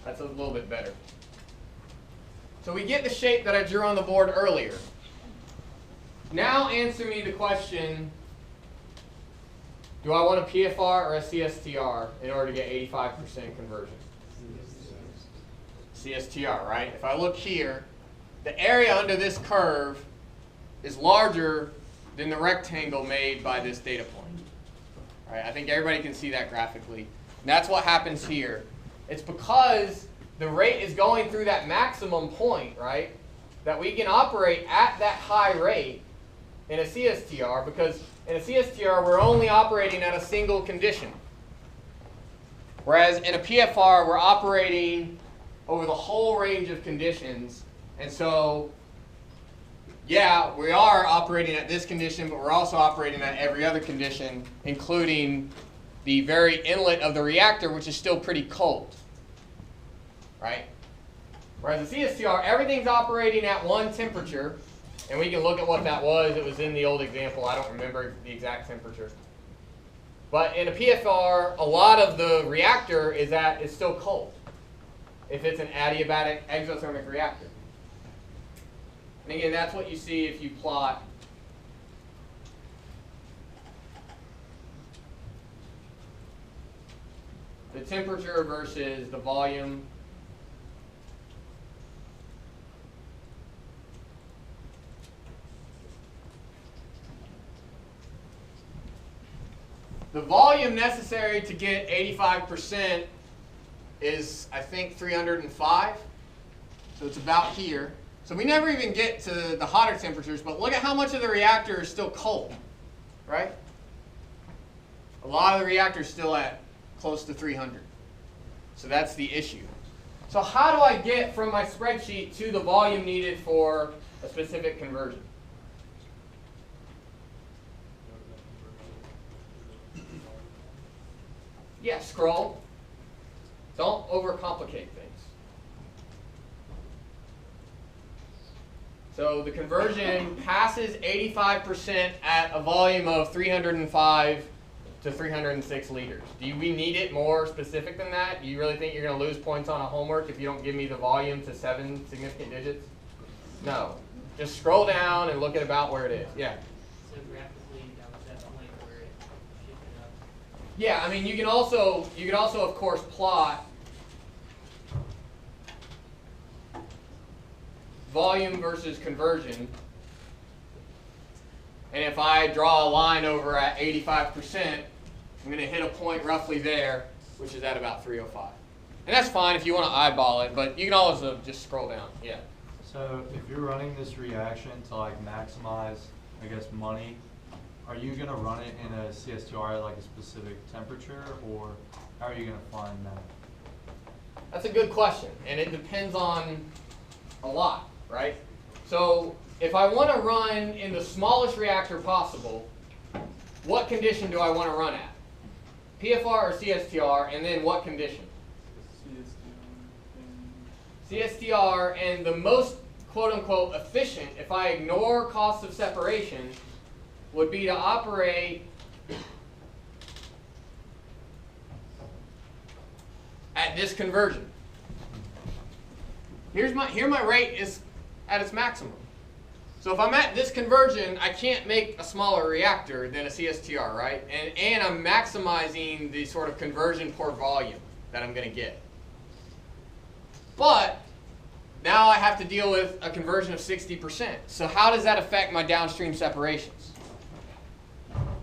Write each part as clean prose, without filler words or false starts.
That's a little bit better. So we get the shape that I drew on the board earlier. Now answer me the question, do I want a PFR or a CSTR in order to get 85% conversion? CSTR, right? If I look here, the area under this curve is larger than the rectangle made by this data point. Right? I think everybody can see that graphically. And that's what happens here. It's because the rate is going through that maximum point, right, that we can operate at that high rate in a CSTR, because in a CSTR we're only operating at a single condition. Whereas in a PFR we're operating over the whole range of conditions. And so, yeah, we are operating at this condition, but we're also operating at every other condition, including the very inlet of the reactor, which is still pretty cold. Right? Whereas the CSTR, everything's operating at one temperature, and we can look at what that was. It was in the old example. I don't remember the exact temperature. But in a PFR, a lot of the reactor is still cold if it's an adiabatic exothermic reactor. And again, that's what you see if you plot the temperature versus the volume. The volume necessary to get 85% is, I think, 305. So it's about here. So we never even get to the hotter temperatures, but look at how much of the reactor is still cold, right? A lot of the reactor is still at close to 300. So that's the issue. So how do I get from my spreadsheet to the volume needed for a specific conversion? Yeah, scroll. Don't overcomplicate things. So the conversion passes 85% at a volume of 305 to 306 liters. Do we need it more specific than that? Do you really think you're going to lose points on a homework if you don't give me the volume to 7 significant digits? No. Just scroll down and look at about where it is. Yeah. So graphically, that was that point where it shifted up. Yeah, I mean, you can also of course plot volume versus conversion. And if I draw a line over at 85%, I'm going to hit a point roughly there, which is at about 305. And that's fine if you want to eyeball it, but you can also just scroll down. Yeah. So if you're running this reaction to like maximize, I guess, money, are you going to run it in a CSTR at like a specific temperature, or how are you going to find that? That's a good question, and it depends on a lot, right? So if I want to run in the smallest reactor possible, what condition do I want to run at? PFR or CSTR, and then what condition? CSTR, and the most quote-unquote efficient, if I ignore cost of separation, would be to operate at this conversion. Here my rate is at its maximum. So if I'm at this conversion, I can't make a smaller reactor than a CSTR, right? And I'm maximizing the sort of conversion per volume that I'm going to get. But now I have to deal with a conversion of 60%. So how does that affect my downstream separations?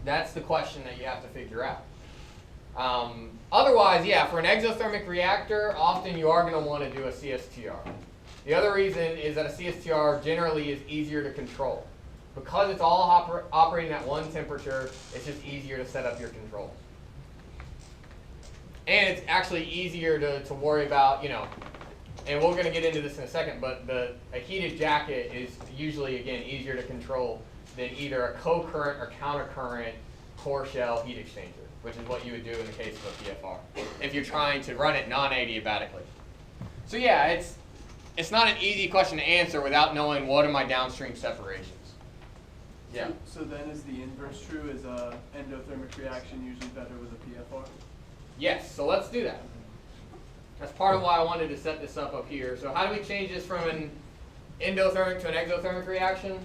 That's the question that you have to figure out. Otherwise, yeah, for an exothermic reactor, often you are going to want to do a CSTR. The other reason is that a CSTR generally is easier to control. Because it's all operating at one temperature, it's just easier to set up your controls. And it's actually easier to worry about, and we're going to get into this in a second, but a heated jacket is usually, again, easier to control than either a co-current or counter-current core shell heat exchanger, which is what you would do in the case of a PFR, if you're trying to run it non-adiabatically. So yeah, it's not an easy question to answer without knowing what are my downstream separations. Yeah. So then is the inverse true? Is a endothermic reaction usually better with a PFR? Yes, so let's do that. That's part of why I wanted to set this up here. So how do we change this from an endothermic to an exothermic reaction?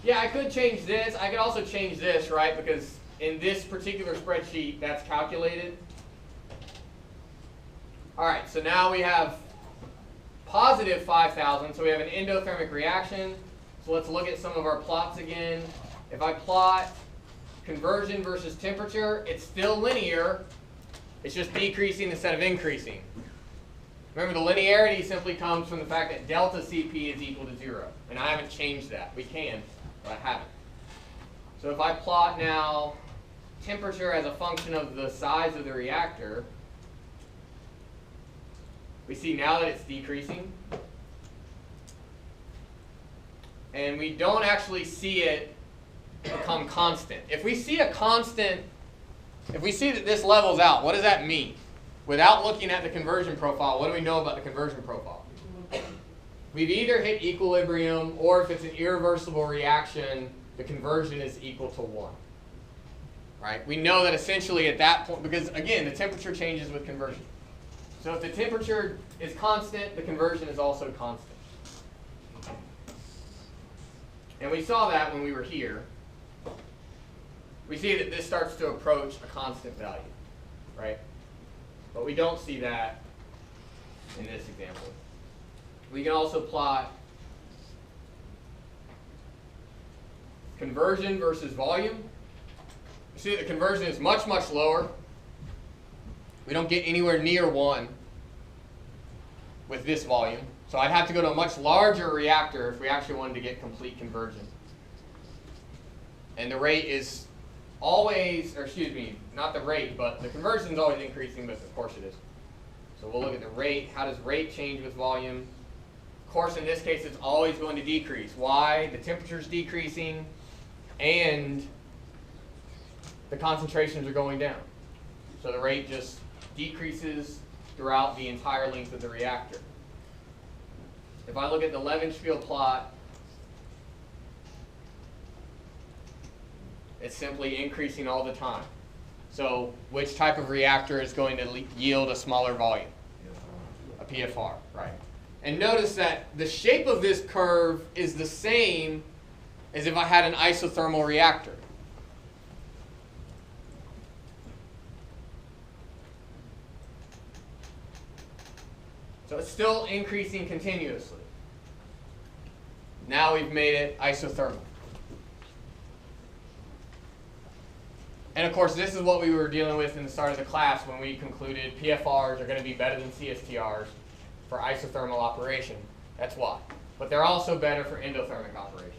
Yeah, I could change this. I could also change this, right? Because in this particular spreadsheet, that's calculated. All right, so now we have positive 5,000, so we have an endothermic reaction. So let's look at some of our plots again. If I plot conversion versus temperature, it's still linear. It's just decreasing instead of increasing. Remember, the linearity simply comes from the fact that delta Cp is equal to 0. And I haven't changed that. We can, but I haven't. So if I plot now temperature as a function of the size of the reactor, we see now that it's decreasing. And we don't actually see it become constant. If we see a constant, if we see that this levels out, what does that mean? Without looking at the conversion profile, what do we know about the conversion profile? We've either hit equilibrium, or if it's an irreversible reaction, the conversion is equal to 1. Right? We know that essentially at that point, because again, the temperature changes with conversion. So if the temperature is constant, the conversion is also constant. And we saw that when we were here. We see that this starts to approach a constant value, right? But we don't see that in this example. We can also plot conversion versus volume. You see that the conversion is much, much lower. We don't get anywhere near 1 with this volume. So I'd have to go to a much larger reactor if we actually wanted to get complete conversion. And the rate is always, or excuse me, not the rate, but the conversion is always increasing, but of course it is. So we'll look at the rate. How does rate change with volume? Of course, in this case, it's always going to decrease. Why? The temperature is decreasing, and the concentrations are going down. So the rate just decreases throughout the entire length of the reactor. If I look at the Levensfield plot, it's simply increasing all the time. So which type of reactor is going to yield a smaller volume? A PFR, right. And notice that the shape of this curve is the same as if I had an isothermal reactor. So it's still increasing continuously. Now we've made it isothermal. And of course, this is what we were dealing with in the start of the class when we concluded PFRs are going to be better than CSTRs for isothermal operation. That's why. But they're also better for endothermic operation.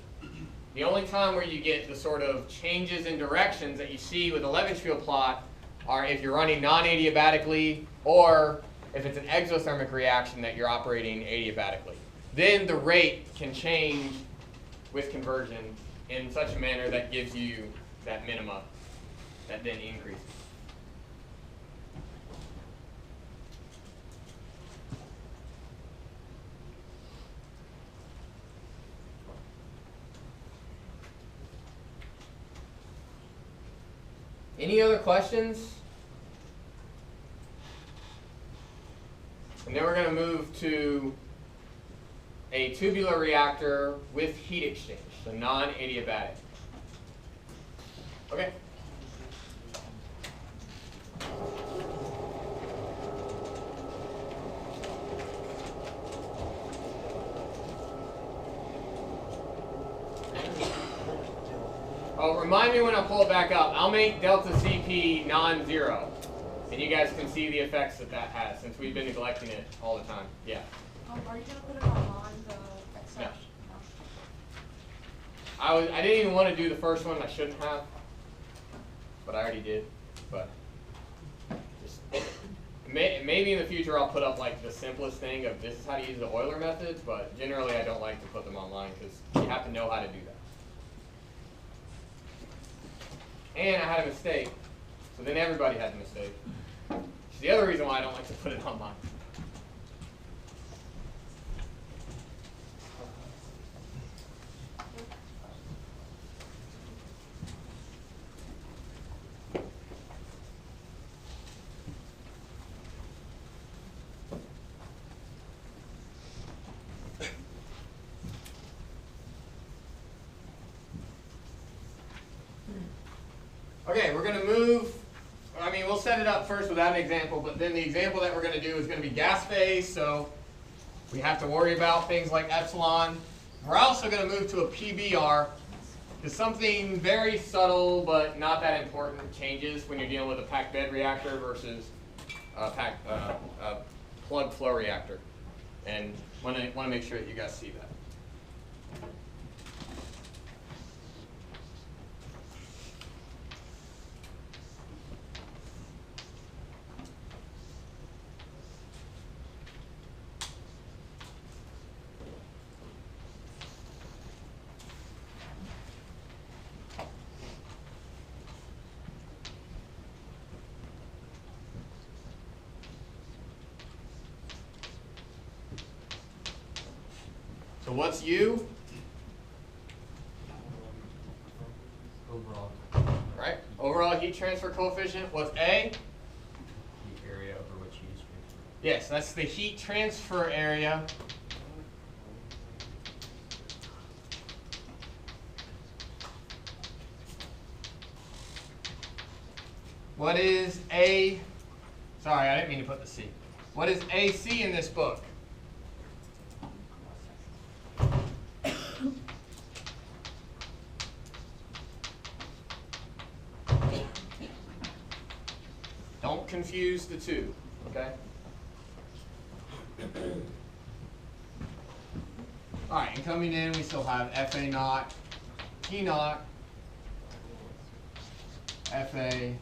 The only time where you get the sort of changes in directions that you see with the Levensfield plot are if you're running non-adiabatically, or if it's an exothermic reaction that you're operating adiabatically. Then the rate can change with conversion in such a manner that gives you that minima that then increases. Any other questions? And then we're going to move to a tubular reactor with heat exchange, so non-adiabatic. Okay. Oh, remind me when I pull it back up. I'll make delta CP non-zero, and you guys can see the effects that that has, since we've been neglecting it all the time. Yeah. Are you going to put it online, the Excel? No. I didn't even want to do the first one. I shouldn't have, but I already did. But just maybe in the future I'll put up like the simplest thing of this is how to use the Euler methods. But generally I don't like to put them online because you have to know how to do that. And I had a mistake, so then everybody had a mistake. It's the other reason why I don't like to put it online. Okay, we're going to move, I mean, we'll set it up first without an example, but then the example that we're going to do is going to be gas phase, so we have to worry about things like epsilon. We're also going to move to a PBR, because something very subtle but not that important changes when you're dealing with a packed bed reactor versus a plug flow reactor. And want to make sure that you guys see that. So what's U? Overall, Right? Overall heat transfer coefficient. What's A? the area over which heat is transferred. Yes, that's the heat transfer area. What is A? Sorry, I didn't mean to put the C. What is AC in this book? Don't confuse the two, okay? All right, and coming in, we still have FA naught, T naught, FA,